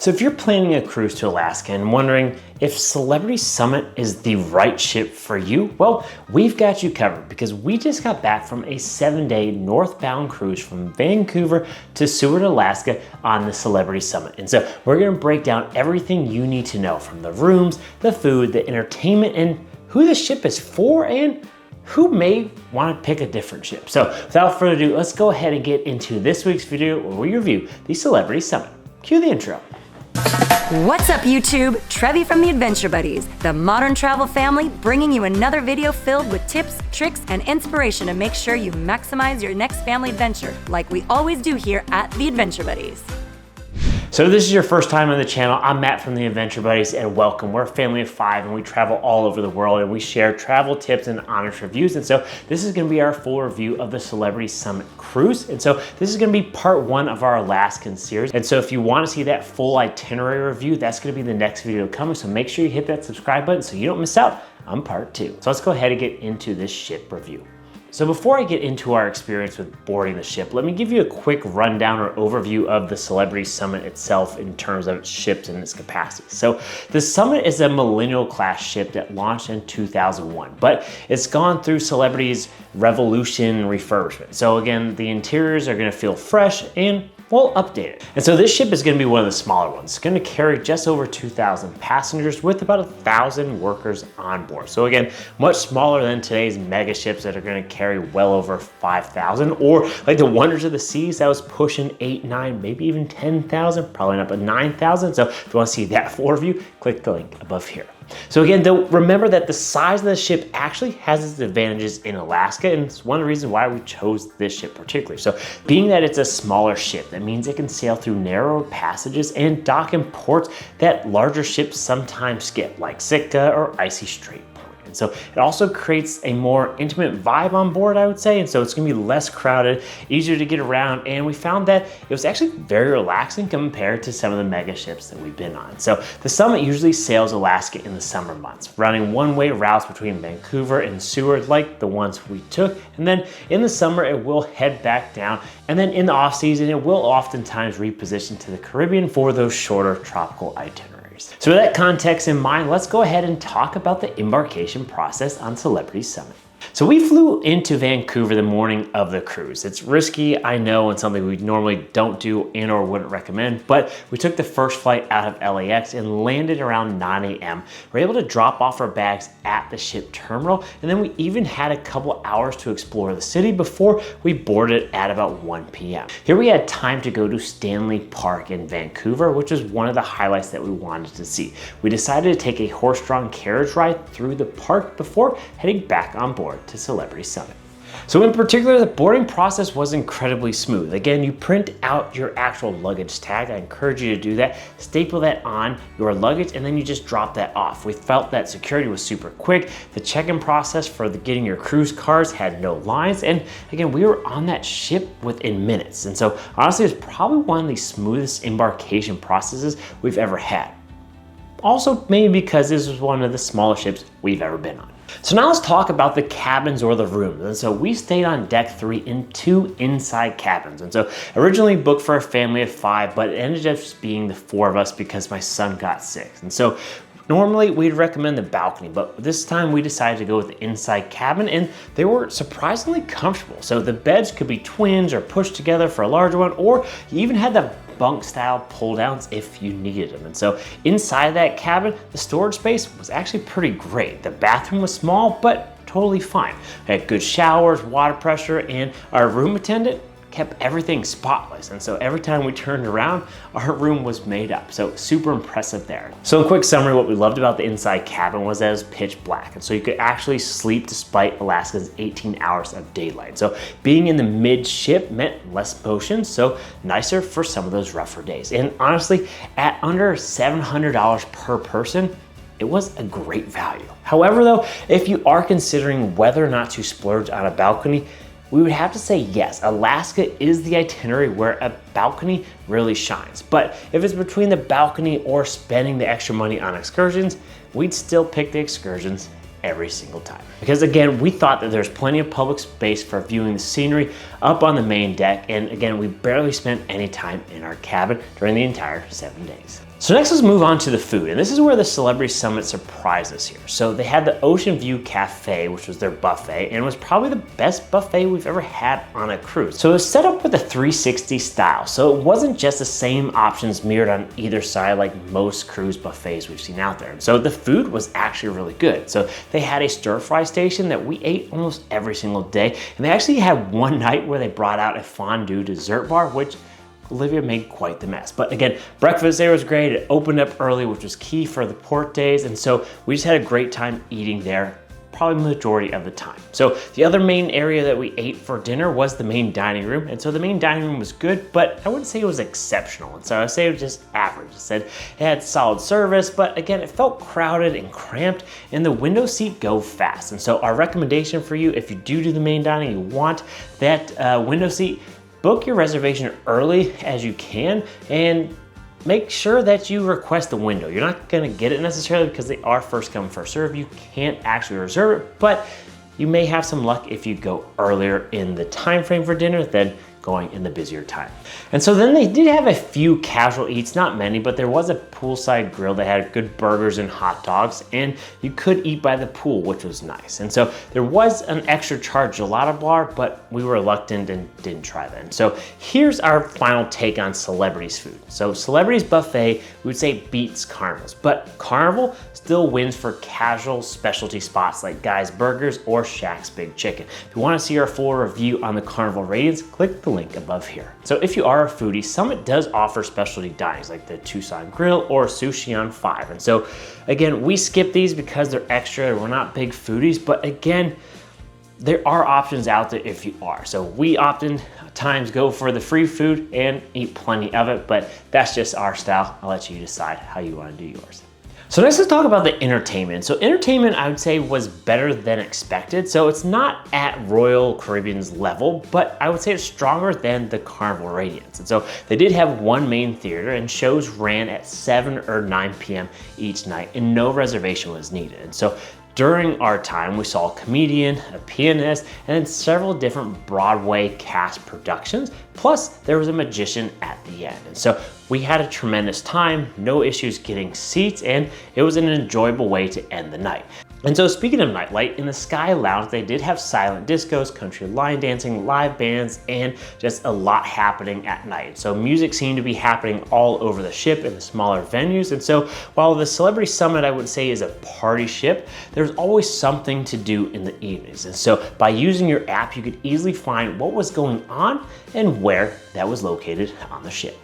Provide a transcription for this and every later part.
So if you're planning a cruise to Alaska and wondering if Celebrity Summit is the right ship for you, well, we've got you covered because we just got back from a 7-day northbound cruise from Vancouver to Seward, Alaska on the Celebrity Summit. And so we're gonna break down everything you need to know, from the rooms, the food, the entertainment, and who the ship is for, and who may want to pick a different ship. So without further ado, let's go ahead and get into this week's video where we review the Celebrity Summit. Cue the intro. What's up, YouTube? Trevi from the Adventure Buddies, the modern travel family, bringing you another video filled with tips, tricks, and inspiration to make sure you maximize your next family adventure, like we always do here at the Adventure Buddies. So if this is your first time on the channel, I'm Matt from the Adventure Buddies, and welcome. We're a family of 5 and we travel all over the world, and we share travel tips and honest reviews. And so this is gonna be our full review of the Celebrity Summit cruise. And so this is gonna be part 1 of our Alaskan series. And so if you wanna see that full itinerary review, that's gonna be the next video coming. So make sure you hit that subscribe button so you don't miss out on part 2. So let's go ahead and get into this ship review. So before I get into our experience with boarding the ship, let me give you a quick rundown or overview of the Celebrity Summit itself in terms of its ships and its capacity. So the Summit is a Millennium-class ship that launched in 2001, but it's gone through Celebrity's Revolution refurbishment. So again, the interiors are gonna feel fresh and well updated. And so this ship is gonna be one of the smaller ones. It's gonna carry just over 2,000 passengers with about 1,000 workers on board. So again, much smaller than today's mega ships that are gonna carry well over 5,000, or like the Wonders of the Seas that was pushing 8, 9, maybe even 10,000, probably not, but 9,000. So if you wanna see that full review, click the link above here. So again, though, remember that the size of the ship actually has its advantages in Alaska, and it's one of the reasons why we chose this ship particularly. So being that it's a smaller ship, that means it can sail through narrow passages and dock in ports that larger ships sometimes skip, like Sitka or Icy Strait. And so it also creates a more intimate vibe on board, I would say. And so it's gonna be less crowded, easier to get around. And we found that it was actually very relaxing compared to some of the mega ships that we've been on. So the Summit usually sails Alaska in the summer months, running one-way routes between Vancouver and Seward, like the ones we took. And then in the summer, it will head back down. And then in the off season, it will oftentimes reposition to the Caribbean for those shorter tropical itineraries. So with that context in mind, let's go ahead and talk about the embarkation process on Celebrity Summit. So we flew into Vancouver the morning of the cruise. It's risky, I know, and something we normally don't do and or wouldn't recommend, but we took the first flight out of LAX and landed around 9 a.m. We were able to drop off our bags at the ship terminal, and then we even had a couple hours to explore the city before we boarded at about 1 p.m. Here we had time to go to Stanley Park in Vancouver, which is one of the highlights that we wanted to see. We decided to take a horse-drawn carriage ride through the park before heading back on board to Celebrity Summit. So in particular, the boarding process was incredibly smooth. Again, you print out your actual luggage tag. I encourage you to do that. Staple that on your luggage, and then you just drop that off. We felt that security was super quick. The check-in process for getting your cruise cards had no lines. And again, we were on that ship within minutes. And so honestly, it was probably one of the smoothest embarkation processes we've ever had. Also, maybe because this was one of the smallest ships we've ever been on. So now let's talk about the cabins or the rooms. And so we stayed on deck 3 in 2 inside cabins. And so originally booked for a family of 5, but it ended up just being the 4 of us because my son got sick. And so normally we'd recommend the balcony, but this time we decided to go with the inside cabin, and they were surprisingly comfortable. So the beds could be twins or pushed together for a larger one, or you even had the bunk style pull downs if you needed them. And so inside that cabin, the storage space was actually pretty great. The bathroom was small, but totally fine. We had good showers, water pressure, and our room attendant kept everything spotless. And so every time we turned around, our room was made up. So super impressive there. So in quick summary, what we loved about the inside cabin was that it was pitch black. And so you could actually sleep despite Alaska's 18 hours of daylight. So being in the midship meant less motion, so nicer for some of those rougher days. And honestly, at under $700 per person, it was a great value. However though, if you are considering whether or not to splurge on a balcony, we would have to say yes, Alaska is the itinerary where a balcony really shines. But if it's between the balcony or spending the extra money on excursions, we'd still pick the excursions every single time. Because again, we thought that there's plenty of public space for viewing the scenery up on the main deck, and again, we barely spent any time in our cabin during the entire 7 days. So next, let's move on to the food, and this is where the Celebrity Summit surprised us here. So they had the Ocean View Cafe, which was their buffet, and was probably the best buffet we've ever had on a cruise. So it was set up with a 360 style, so it wasn't just the same options mirrored on either side like most cruise buffets we've seen out there. So the food was actually really good. So they had a stir fry station that we ate almost every single day, and they actually had one night where they brought out a fondue dessert bar, which Olivia made quite the mess. But again, breakfast there was great. It opened up early, which was key for the port days. And so we just had a great time eating there, probably the majority of the time. So the other main area that we ate for dinner was the main dining room. And so the main dining room was good, but I wouldn't say it was exceptional. And so I would say it was just average. It said it had solid service, but again, it felt crowded and cramped, and the window seat go fast. And so our recommendation for you, if you do the main dining, you want that window seat, book your reservation early as you can and make sure that you request the window. You're not gonna get it necessarily because they are first come, first serve. You can't actually reserve it, but you may have some luck if you go earlier in the time frame for dinner than going in the busier time. And so then they did have a few casual eats, not many, but there was a poolside grill that had good burgers and hot dogs, and you could eat by the pool, which was nice. And so there was an extra charge gelato bar, but we were reluctant and didn't try that. And so here's our final take on Celebrity's food. So Celebrity's buffet, we would say beats Carnival's, but Carnival still wins for casual specialty spots like Guy's Burgers or Shaq's Big Chicken. If you want to see our full review on the Carnival ratings, click the link above here. So if you are a foodie, Summit does offer specialty dinings like the Tucson Grill or Sushi on 5. And so again, we skip these because they're extra. We're not big foodies, but again, there are options out there if you are. So we oftentimes go for the free food and eat plenty of it, but that's just our style. I'll let you decide how you want to do yours. So next, let's talk about the entertainment. So entertainment, I would say, was better than expected. So it's not at Royal Caribbean's level, but I would say it's stronger than the Carnival Radiance. And so they did have one main theater, and shows ran at 7 or 9 p.m. each night, and no reservation was needed. And so during our time, we saw a comedian, a pianist, and then several different Broadway cast productions. Plus, there was a magician at the end. And so we had a tremendous time, no issues getting seats, and it was an enjoyable way to end the night. And so speaking of nightlife, in the Sky Lounge, they did have silent discos, country line dancing, live bands, and just a lot happening at night. So music seemed to be happening all over the ship in the smaller venues. And so while the Celebrity Summit, I would say, is a party ship, there's always something to do in the evenings. And so by using your app, you could easily find what was going on and where that was located on the ship.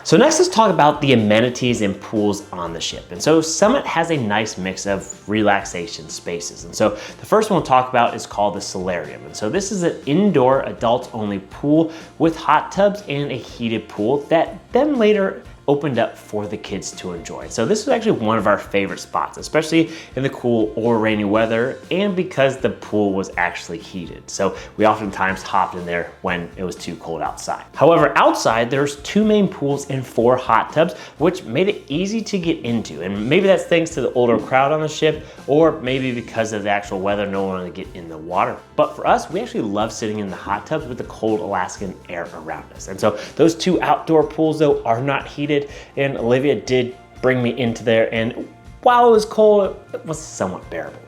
So next, let's talk about the amenities and pools on the ship. And so Summit has a nice mix of relaxation spaces. And so the first one we'll talk about is called the Solarium. And so this is an indoor adults-only pool with hot tubs and a heated pool that then later opened up for the kids to enjoy. So this was actually one of our favorite spots, especially in the cool or rainy weather, and because the pool was actually heated. So we oftentimes hopped in there when it was too cold outside. However, outside there's 2 main pools and 4 hot tubs, which made it easy to get into. And maybe that's thanks to the older crowd on the ship, or maybe because of the actual weather, no one wanted to get in the water. But for us, we actually love sitting in the hot tubs with the cold Alaskan air around us. And so those 2 outdoor pools though are not heated, and Olivia did bring me into there, and while it was cold, it was somewhat bearable.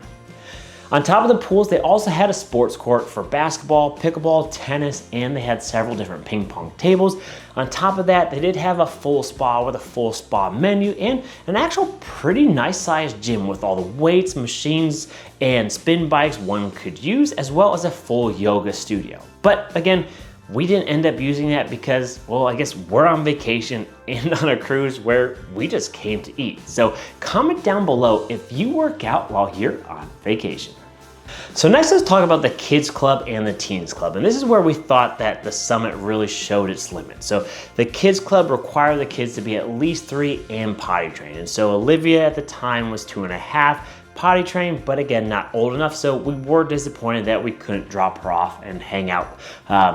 On top of the pools, they also had a sports court for basketball, pickleball, tennis, and they had several different ping pong tables. On top of that, they did have a full spa with a full spa menu and an actual pretty nice sized gym with all the weights, machines, and spin bikes one could use, as well as a full yoga studio. But again, we didn't end up using that because, well, I guess we're on vacation and on a cruise where we just came to eat. So comment down below if you work out while you're on vacation. So next, let's talk about the Kids Club and the Teens Club. And this is where we thought that the Summit really showed its limits. So the Kids Club required the kids to be at least 3 and potty trained. And so Olivia at the time was 2.5, potty trained, but again, not old enough. So we were disappointed that we couldn't drop her off and hang out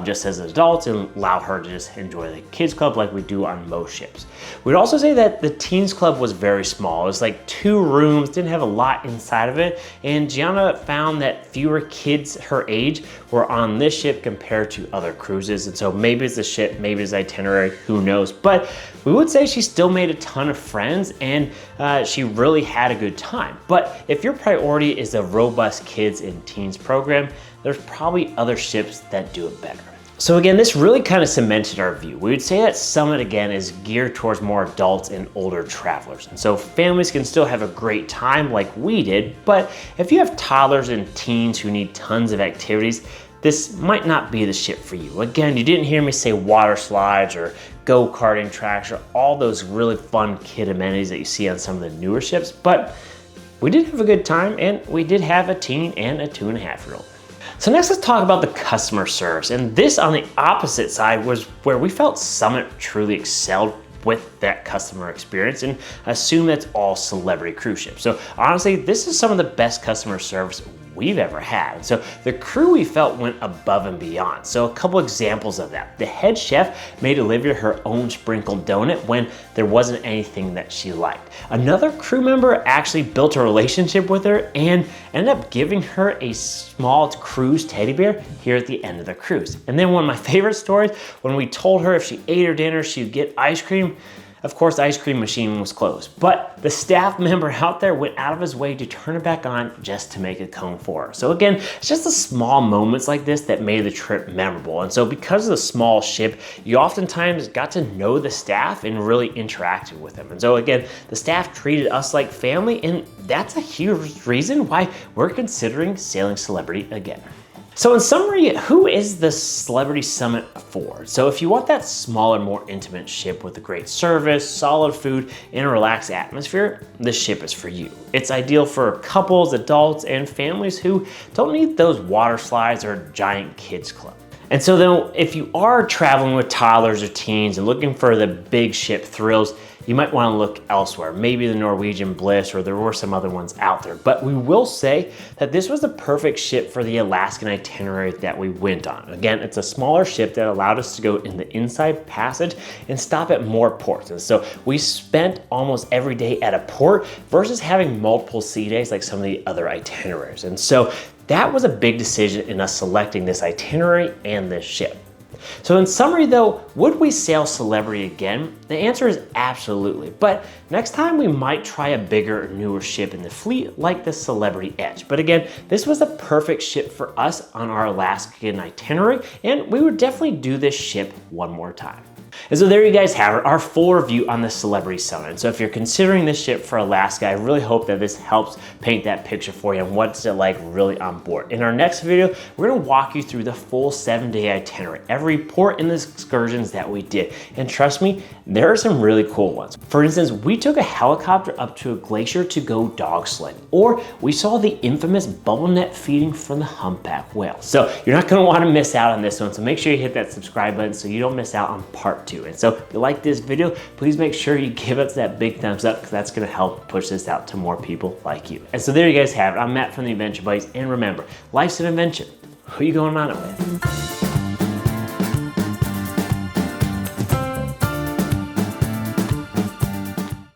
just as adults and allow her to just enjoy the kids club like we do on most ships. We'd also say that the teens club was very small. It was like 2 rooms, didn't have a lot inside of it. And Gianna found that fewer kids her age were on this ship compared to other cruises. And so maybe it's the ship, maybe it's the itinerary, who knows. But we would say she still made a ton of friends and she really had a good time. But if your priority is a robust kids and teens program, there's probably other ships that do it better. So again, this really kind of cemented our view. We would say that Summit again is geared towards more adults and older travelers. And so families can still have a great time like we did, but if you have toddlers and teens who need tons of activities, this might not be the ship for you. Again, you didn't hear me say water slides or go-karting tracks or all those really fun kid amenities that you see on some of the newer ships, but we did have a good time and we did have a teen and a 2.5-year-old. So next let's talk about the customer service. And this on the opposite side was where we felt Summit truly excelled with that customer experience, and assume that's all Celebrity cruise ships. So honestly, this is some of the best customer service we've ever had. So the crew we felt went above and beyond. So a couple examples of that. The head chef made Olivia her own sprinkled donut when there wasn't anything that she liked. Another crew member actually built a relationship with her and ended up giving her a small cruise teddy bear here at the end of the cruise. And then one of my favorite stories, when we told her if she ate her dinner, she'd get ice cream. Of course, the ice cream machine was closed, but the staff member out there went out of his way to turn it back on just to make a cone for her. So again, it's just the small moments like this that made the trip memorable. And so because of the small ship, you oftentimes got to know the staff and really interacted with them. And so again, the staff treated us like family, and that's a huge reason why we're considering sailing Celebrity again. So in summary, who is the Celebrity Summit for? So if you want that smaller, more intimate ship with a great service, solid food, and a relaxed atmosphere, this ship is for you. It's ideal for couples, adults, and families who don't need those water slides or giant kids club. And so then if you are traveling with toddlers or teens and looking for the big ship thrills, you might want to look elsewhere, maybe the Norwegian Bliss, or there were some other ones out there. But we will say that this was the perfect ship for the Alaskan itinerary that we went on. Again, it's a smaller ship that allowed us to go in the inside passage and stop at more ports. And so we spent almost every day at a port versus having multiple sea days like some of the other itineraries. And so that was a big decision in us selecting this itinerary and this ship. So in summary though, would we sail Celebrity again? The answer is absolutely, but next time we might try a bigger, newer ship in the fleet like the Celebrity Edge. But again, this was the perfect ship for us on our Alaskan itinerary, and we would definitely do this ship one more time. And so there you guys have it, our full review on the Celebrity Summit. And so if you're considering this ship for Alaska, I really hope that this helps paint that picture for you and what's it like really on board. In our next video, we're gonna walk you through the full 7-day itinerary, every port and the excursions that we did. And trust me, there are some really cool ones. For instance, we took a helicopter up to a glacier to go dog sledding, or we saw the infamous bubble net feeding from the humpback whale. So you're not gonna wanna miss out on this one, so make sure you hit that subscribe button so you don't miss out on part 2. And so if you like this video, please make sure you give us that big thumbs up, because that's gonna help push this out to more people like you. And so there you guys have it. I'm Matt from the Adventure Buddies, and remember, life's an adventure. Who are you going on it with?